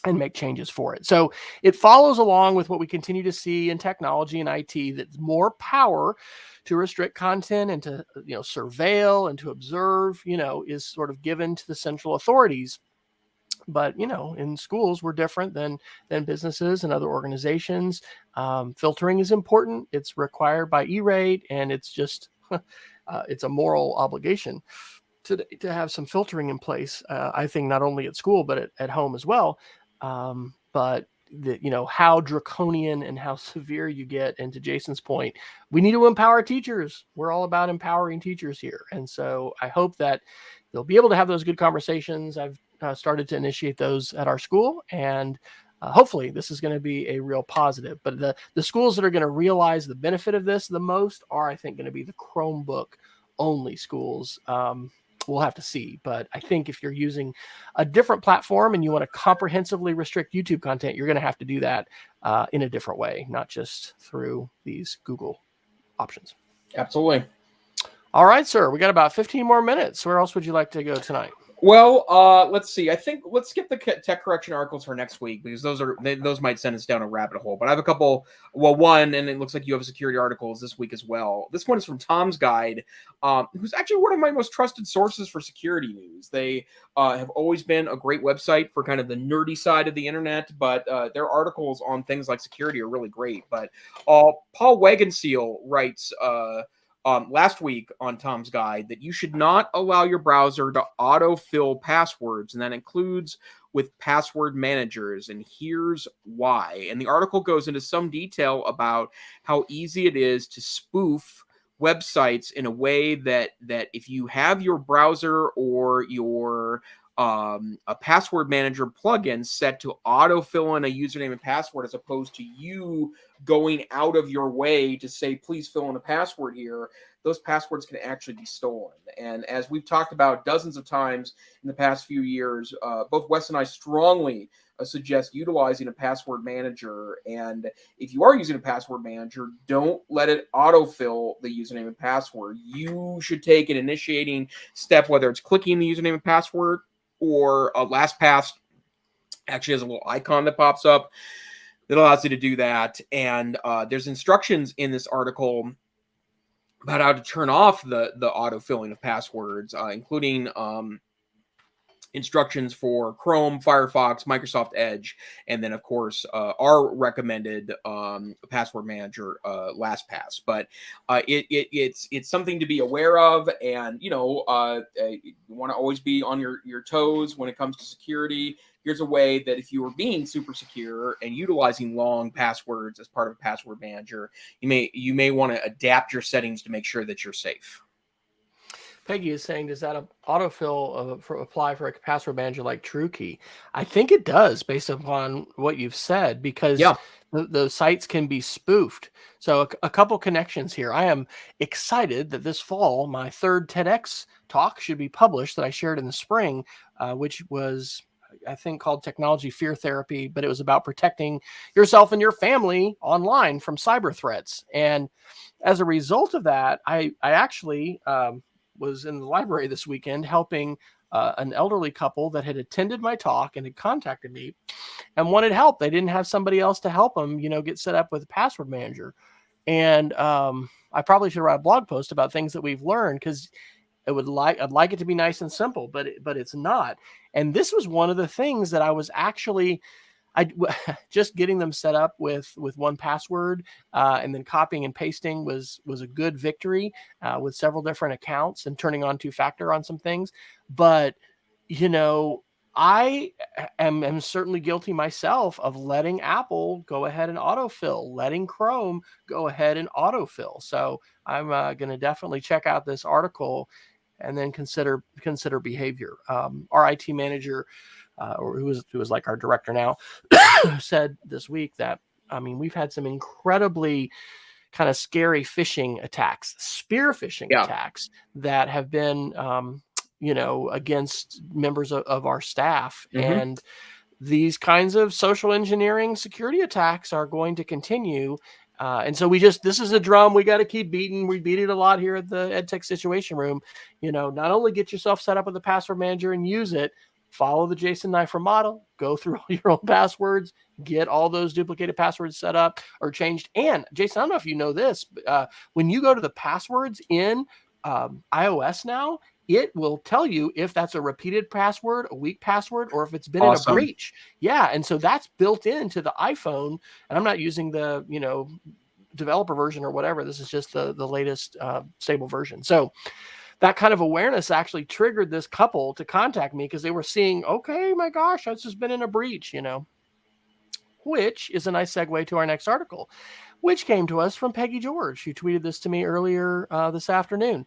and make changes for it. So it follows along with what we continue to see in technology and IT, that's more power to restrict content and to, surveil and to observe, is sort of given to the central authorities. But, in schools, we're different than businesses and other organizations. Filtering is important. It's required by E-rate, and it's just, it's a moral obligation to have some filtering in place. I think not only at school, but at home as well. But how draconian and how severe you get. And to Jason's point, we need to empower teachers. We're all about empowering teachers here. And so I hope that they'll be able to have those good conversations. I've started to initiate those at our school, and hopefully this is going to be a real positive. But the schools that are going to realize the benefit of this the most are, I think, going to be the Chromebook only schools. We'll have to see. But I think if you're using a different platform and you want to comprehensively restrict YouTube content, you're going to have to do that in a different way, not just through these Google options. Absolutely. All right, sir. We got about 15 more minutes. Where else would you like to go tonight? Well, let's see. I think let's skip the tech correction articles for next week, because those might send us down a rabbit hole. But I have a couple. Well, one, and it looks like you have security articles this week as well. This one is from Tom's Guide, who's actually one of my most trusted sources for security news. They have always been a great website for kind of the nerdy side of the internet, but their articles on things like security are really great. But Paul Wagenseal writes last week on Tom's Guide that you should not allow your browser to autofill passwords, and that includes with password managers, and here's why. And the article goes into some detail about how easy it is to spoof websites in a way that if you have your browser or your a password manager plugin set to autofill in a username and password, as opposed to you going out of your way to say, please fill in a password here, those passwords can actually be stolen. And as we've talked about dozens of times in the past few years, both Wes and I strongly suggest utilizing a password manager. And if you are using a password manager, don't let it autofill the username and password. You should take an initiating step, whether it's clicking the username and password or LastPass actually has a little icon that pops up that allows you to do that. And there's instructions in this article about how to turn off the autofilling of passwords, including instructions for Chrome, Firefox, Microsoft Edge, and then of course our recommended password manager, LastPass. But it's something to be aware of, and you want to always be on your toes when it comes to security. Here's a way that if you are being super secure and utilizing long passwords as part of a password manager, you may want to adapt your settings to make sure that you're safe. Peggy is saying, does that autofill apply for a password manager like TrueKey? I think it does, based upon what you've said, because the sites can be spoofed. So a couple connections here. I am excited that this fall, my third TEDx talk should be published that I shared in the spring, which was, I think, called Technology Fear Therapy, but it was about protecting yourself and your family online from cyber threats. And as a result of that, I actually was in the library this weekend helping an elderly couple that had attended my talk and had contacted me and wanted help. They didn't have somebody else to help them, get set up with a password manager. And I probably should write a blog post about things that we've learned, because I'd like it to be nice and simple, but it's not. And this was one of the things that I was actually just getting them set up with 1Password and then copying and pasting was a good victory with several different accounts and turning on 2-factor on some things. But, I am certainly guilty myself of letting Apple go ahead and autofill, letting Chrome go ahead and autofill. So I'm going to definitely check out this article and then consider behavior. Our IT manager, or who is like our director now, said this week that, we've had some incredibly kind of scary phishing attacks, spear phishing attacks that have been, against members of our staff. Mm-hmm. And these kinds of social engineering security attacks are going to continue. And so this is a drum we got to keep beating. We beat it a lot here at the EdTech Situation Room. Not only get yourself set up with a password manager and use it, follow the Jason Neiffer model, go through all your own passwords, get all those duplicated passwords set up or changed. And Jason, I don't know if you know this, but when you go to the passwords in iOS now, it will tell you if that's a repeated password, a weak password, or if it's been in a breach. Yeah. And so that's built into the iPhone. And I'm not using the, developer version or whatever. This is just the latest stable version. So that kind of awareness actually triggered this couple to contact me because they were seeing, okay, my gosh, I've just been in a breach, which is a nice segue to our next article, which came to us from Peggy George, who tweeted this to me earlier this afternoon.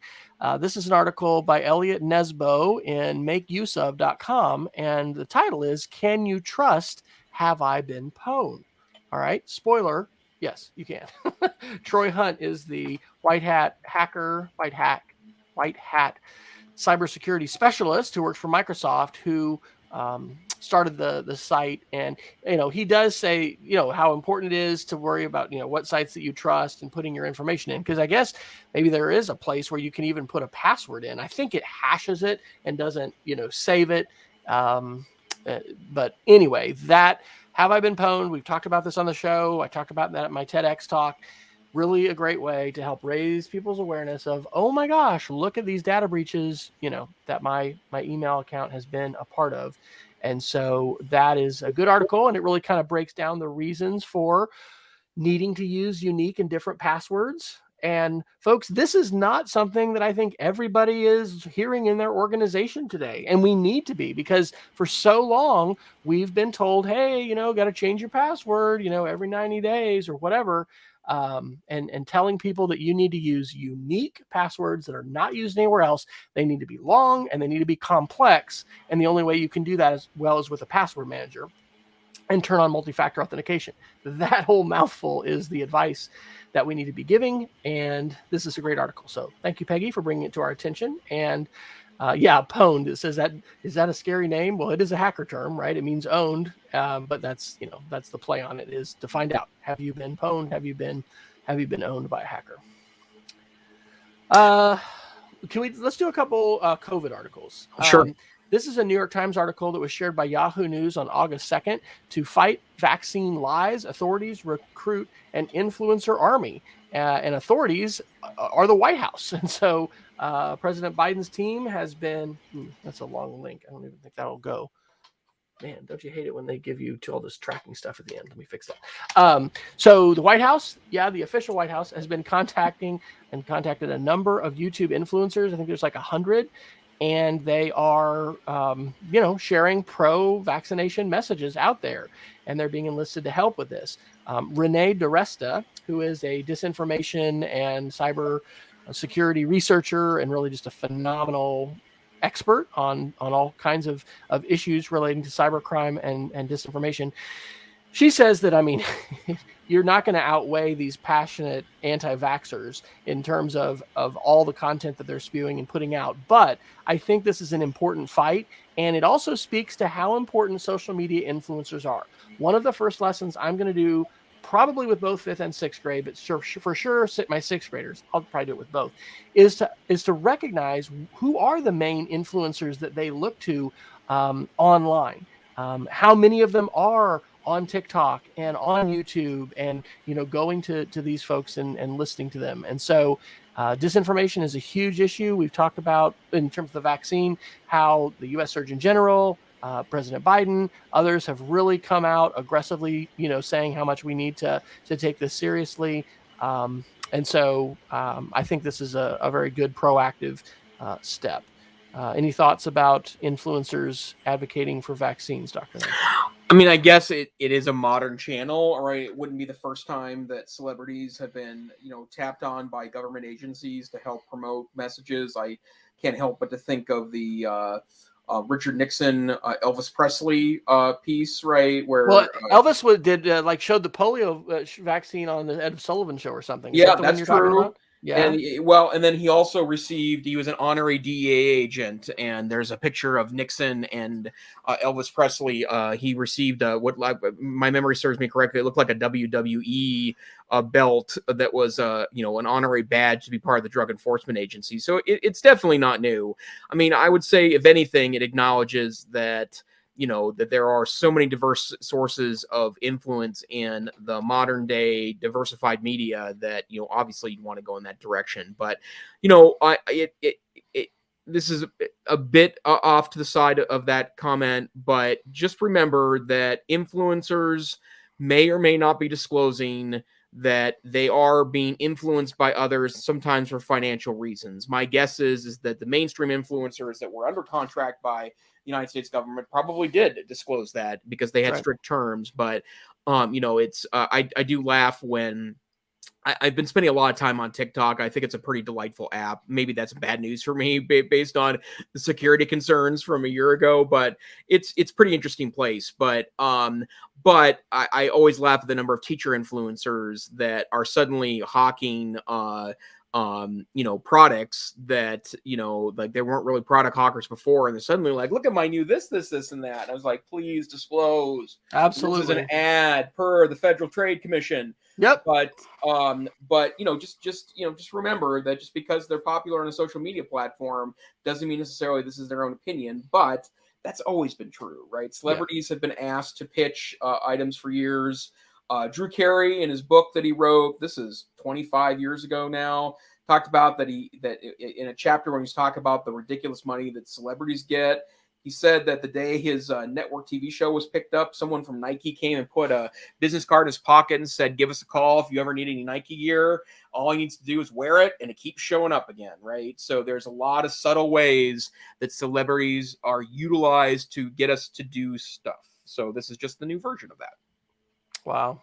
This is an article by Elliot Nesbo in makeuseof.com, and the title is, Can You Trust Have I Been Pwned? All right, spoiler, yes, you can. Troy Hunt is the white hat cybersecurity specialist who works for Microsoft, who started the site. And, he does say, how important it is to worry about, what sites that you trust and putting your information in. Because I guess maybe there is a place where you can even put a password in. I think it hashes it and doesn't, save it. But anyway, that have I been pwned? We've talked about this on the show. I talked about that at my TEDx talk. Really a great way to help raise people's awareness of, oh my gosh, look at these data breaches, that my email account has been a part of. And so that is a good article, and it really kind of breaks down the reasons for needing to use unique and different passwords And folks, this is not something that I think everybody is hearing in their organization today. And we need to be, because for so long we've been told, hey, got to change your password, every 90 days or whatever. And telling people that you need to use unique passwords that are not used anywhere else. They need to be long and they need to be complex. And the only way you can do that as well is with a password manager and turn on multi-factor authentication. That whole mouthful is the advice that we need to be giving. And this is a great article. So thank you, Peggy, for bringing it to our attention. And pwned. It says that, is that a scary name? Well, it is a hacker term, right? It means owned. But that's the play on it, is to find out, have you been pwned? Have you been owned by a hacker? Let's do a couple COVID articles. Sure. This is a New York Times article that was shared by Yahoo News on August 2nd. To fight vaccine lies, authorities recruit an influencer army. And authorities are the White House. And so President Biden's team has been... that's a long link. I don't even think that'll go. Man, don't you hate it when they give you all this tracking stuff at the end? Let me fix that. So the White House, the official White House, has been contacted a number of YouTube influencers. I think there's like 100. And they are, sharing pro-vaccination messages out there. And they're being enlisted to help with this. Renee DiResta, who is a disinformation and cyber security researcher and really just a phenomenal expert on all kinds of issues relating to cybercrime and disinformation. She says that, you're not going to outweigh these passionate anti-vaxxers in terms of all the content that they're spewing and putting out. But I think this is an important fight. And it also speaks to how important social media influencers are. One of the first lessons I'm going to do, probably with both 5th and 6th grade, but for sure my 6th graders, I'll probably do it with both, is to recognize who are the main influencers that they look to online. How many of them are on TikTok and on YouTube and, going to these folks and listening to them. And so disinformation is a huge issue. We've talked about, in terms of the vaccine, how the U.S. Surgeon General, President Biden, others have really come out aggressively, saying how much we need to take this seriously. And so I think this is a very good proactive step. Any thoughts about influencers advocating for vaccines, Dr. Neiffer? I guess it is a modern channel, right? It wouldn't be the first time that celebrities have been, tapped on by government agencies to help promote messages. I can't help but to think of the Richard Nixon, Elvis Presley piece, right? Where Elvis showed the polio vaccine on the Ed Sullivan Show or something. Is that that's true. Yeah. And then he also he was an honorary DEA agent, and there's a picture of Nixon and Elvis Presley. He received what, my memory serves me correctly, it looked like a WWE belt that was an honorary badge to be part of the Drug Enforcement Agency. So it's definitely not new. I would say, if anything, it acknowledges that that there are so many diverse sources of influence in the modern day diversified media that, obviously you want to go in that direction. But, this is a bit off to the side of that comment, but just remember that influencers may or may not be disclosing that they are being influenced by others, sometimes for financial reasons. My guess is that the mainstream influencers that were under contract by the United States government probably did disclose that because they had strict terms. But, it's I do laugh when I've been spending a lot of time on TikTok. I think it's a pretty delightful app. Maybe that's bad news for me based on the security concerns from a year ago, but it's pretty interesting place. But I always laugh at the number of teacher influencers that are suddenly hawking products that, like they weren't really product hawkers before. And they're suddenly like, look at my new this, and that. And I was like, please disclose. Absolutely. This is an ad per the Federal Trade Commission. Yep. But just remember that just because they're popular on a social media platform doesn't mean necessarily this is their own opinion, but that's always been true, right? Celebrities have been asked to pitch items for years. Drew Carey, in his book that he wrote, this is 25 years ago now, talked about that in a chapter when he's talking about the ridiculous money that celebrities get, He said that the day his network TV show was picked up, someone from Nike came and put a business card in his pocket and said, "Give us a call if you ever need any Nike gear. All he needs to do is wear it, and it keeps showing up again," right? So there's a lot of subtle ways that celebrities are utilized to get us to do stuff. So this is just the new version of that. Wow.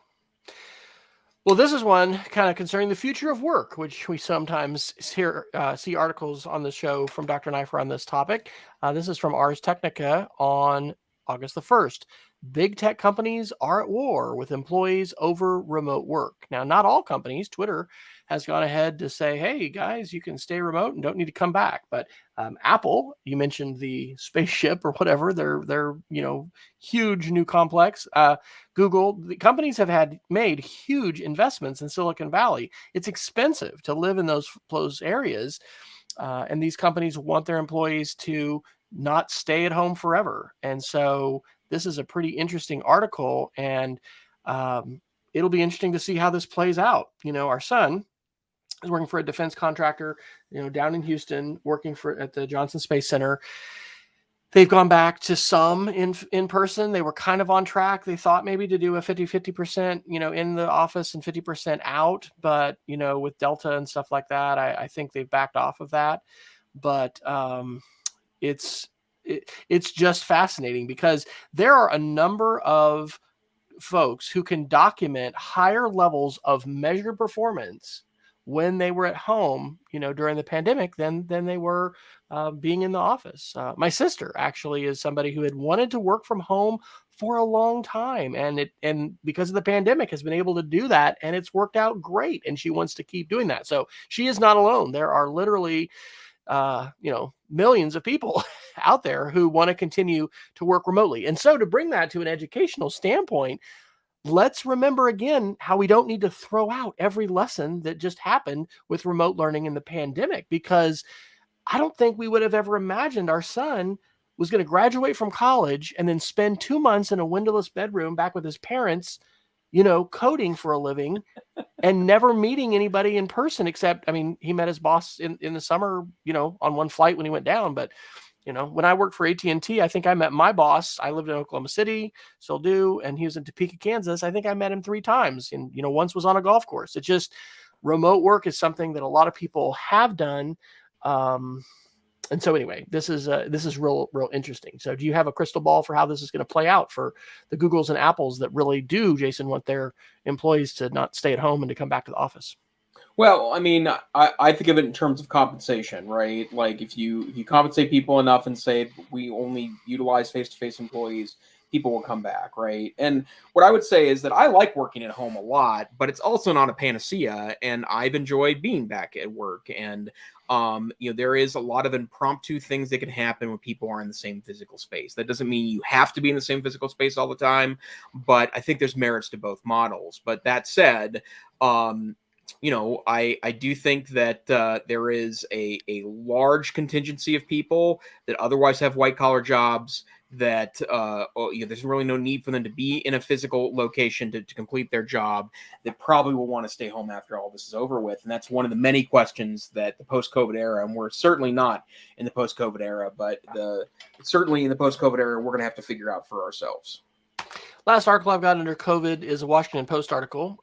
Well, this is one kind of concerning the future of work, which we sometimes see articles on the show from Dr. Neiffer on this topic. This is from Ars Technica on August the 1st. Big tech companies are at war with employees over remote work. Now, not all companies. Twitter has gone ahead to say, hey, guys, you can stay remote and don't need to come back. But Apple, you mentioned the spaceship or whatever, their huge new complex. Google, the companies have made huge investments in Silicon Valley. It's expensive to live in those areas. And these companies want their employees to not stay at home forever. And so this is a pretty interesting article, and it'll be interesting to see how this plays out. Our son is working for a defense contractor, down in Houston, working at the Johnson Space Center. They've gone back to some in person. They were kind of on track. They thought maybe to do a 50%, in the office and 50% out. But, with Delta and stuff like that, I think they've backed off of that. But it's just fascinating because there are a number of folks who can document higher levels of measured performance when they were at home, during the pandemic than they were being in the office. My sister actually is somebody who had wanted to work from home for a long time, and because of the pandemic has been able to do that, and it's worked out great, and she wants to keep doing that. So she is not alone. There are literally millions of people out there who want to continue to work remotely. And so to bring that to an educational standpoint, let's remember again how we don't need to throw out every lesson that just happened with remote learning in the pandemic, because I don't think we would have ever imagined our son was going to graduate from college and then spend 2 months in a windowless bedroom back with his parents, coding for a living and never meeting anybody in person except, he met his boss in the summer, on one flight when he went down. But, when I worked for AT&T, I think I met my boss. I lived in Oklahoma City, still do, and he was in Topeka, Kansas. I think I met him 3 times, and, once was on a golf course. It's just remote work is something that a lot of people have done. And so anyway, this is real interesting. So do you have a crystal ball for how this is going to play out for the Googles and Apples that really do, Jason, want their employees to not stay at home and to come back to the office? Well, I think of it in terms of compensation, right? Like if you compensate people enough and say we only utilize face-to-face employees, people will come back, right? And what I would say is that I like working at home a lot, but it's also not a panacea, and I've enjoyed being back at work. And there is a lot of impromptu things that can happen when people are in the same physical space. That doesn't mean you have to be in the same physical space all the time, but I think there's merits to both models. But that said, I do think that there is a large contingency of people that otherwise have white collar jobs that there's really no need for them to be in a physical location to complete their job, that probably will want to stay home after all this is over with. And that's one of the many questions that the post-COVID era, and we're certainly not in the post-COVID era, but certainly in the post-COVID era, we're going to have to figure out for ourselves. Last article I've got under COVID is a Washington Post article.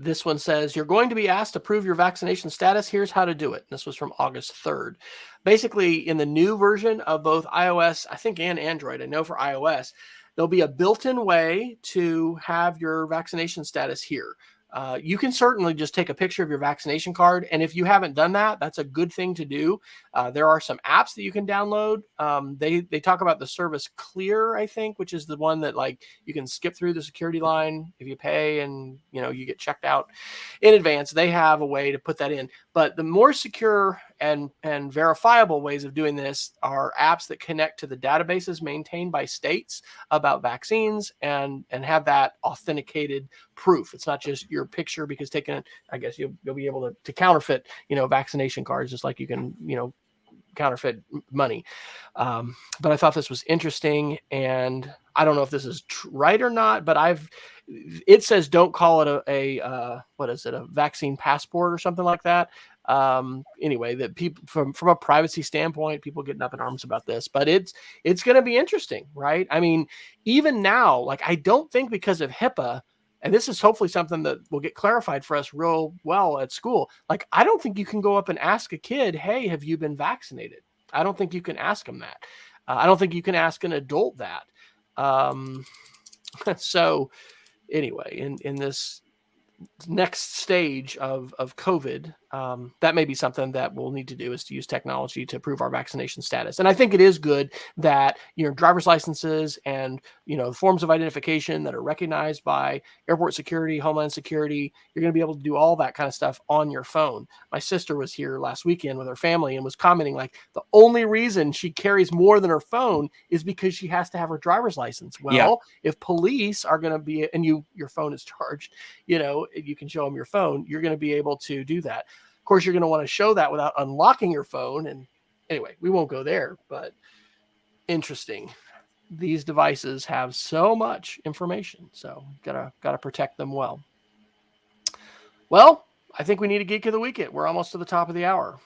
This one says, you're going to be asked to prove your vaccination status. Here's how to do it. This was from August 3rd. Basically, in the new version of both iOS, I think, and Android, I know for iOS, there'll be a built-in way to have your vaccination status here. You can certainly just take a picture of your vaccination card. And if you haven't done that, that's a good thing to do. There are some apps that you can download. They talk about the service Clear, I think, which is the one that you can skip through the security line if you pay and you get checked out in advance. They have a way to put that in. But the more secure and verifiable ways of doing this are apps that connect to the databases maintained by states about vaccines and have that authenticated proof. It's not just your picture, because I guess you'll be able to counterfeit, vaccination cards, just like you can, counterfeit money. But I thought this was interesting, and I don't know if this is right or not, but it says don't call it a vaccine passport or something like that. Anyway, that people from a privacy standpoint, people getting up in arms about this, but it's going to be interesting, right? I mean, even now, like, I don't think because of HIPAA, and this is hopefully something that will get clarified for us real well at school. Like, I don't think you can go up and ask a kid, hey, have you been vaccinated? I don't think you can ask them that. I don't think you can ask an adult that. So anyway, in this next stage of COVID, that may be something that we'll need to do, is to use technology to prove our vaccination status. And I think it is good that, driver's licenses and, forms of identification that are recognized by airport security, Homeland Security, you're going to be able to do all that kind of stuff on your phone. My sister was here last weekend with her family and was commenting, like, the only reason she carries more than her phone is because she has to have her driver's license. Well, if police are going to be, and your phone is charged, you can show them your phone, you're going to be able to do that. Of course, you're going to want to show that without unlocking your phone. And anyway, we won't go there, but interesting. These devices have so much information, so gotta protect them well. Well, I think we need a Geek of the Week. We're almost to the top of the hour.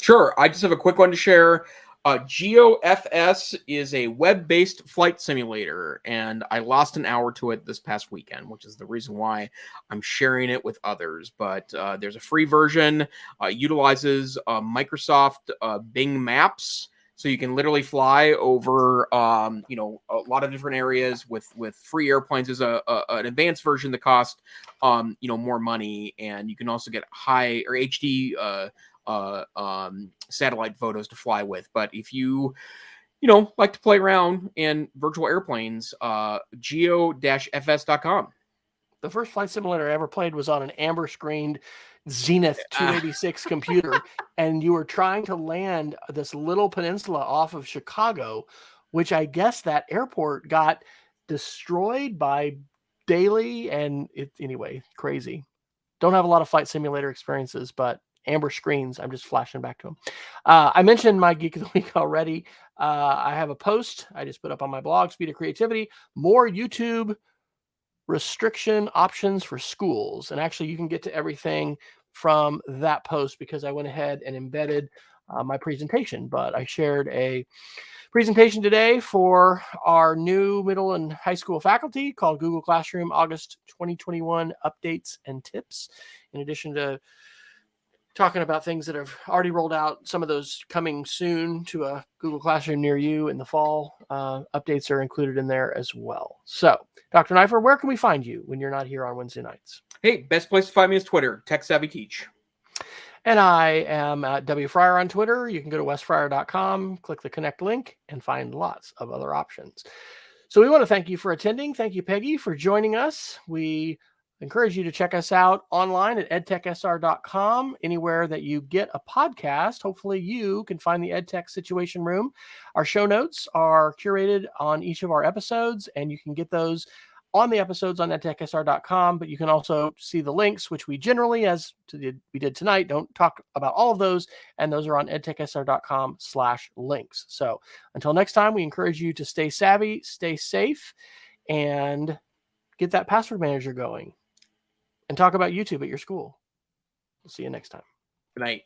Sure. I just have a quick one to share. GeoFS is a web-based flight simulator, and I lost an hour to it this past weekend, which is the reason why I'm sharing it with others. But there's a free version, utilizes Microsoft Bing Maps, so you can literally fly over, a lot of different areas with free airplanes. There's an advanced version that costs, more money, and you can also get high or HD satellite photos to fly with. But if you like to play around in virtual airplanes, geo-fs.com. The first flight simulator I ever played was on an amber screened Zenith 286 computer, and you were trying to land this little peninsula off of Chicago, which I guess that airport got destroyed by Daly, and anyway, crazy. Don't have a lot of flight simulator experiences, but amber screens, I'm just flashing back to them. I mentioned my Geek of the Week already. I have a post I just put up on my blog, Speed of Creativity, more YouTube restriction options for schools. And actually, you can get to everything from that post because I went ahead and embedded my presentation. But I shared a presentation today for our new middle and high school faculty called Google Classroom August 2021 Updates and Tips. In addition to talking about things that have already rolled out, some of those coming soon to a Google Classroom near you in the fall. Updates are included in there as well. So, Dr. Neiffer, where can we find you when you're not here on Wednesday nights? Hey, best place to find me is Twitter, Tech Savvy Teach. And I am at W Fryer on Twitter. You can go to wesfryer.com, click the connect link, and find lots of other options. So we want to thank you for attending. Thank you, Peggy, for joining us. We encourage you to check us out online at edtechsr.com, anywhere that you get a podcast. Hopefully you can find the EdTech Situation Room. Our show notes are curated on each of our episodes, and you can get those on the episodes on edtechsr.com, but you can also see the links, which we generally, we did tonight, don't talk about all of those, and those are on edtechsr.com/links. So until next time, we encourage you to stay savvy, stay safe, and get that password manager going. And talk about YouTube at your school. We'll see you next time. Good night.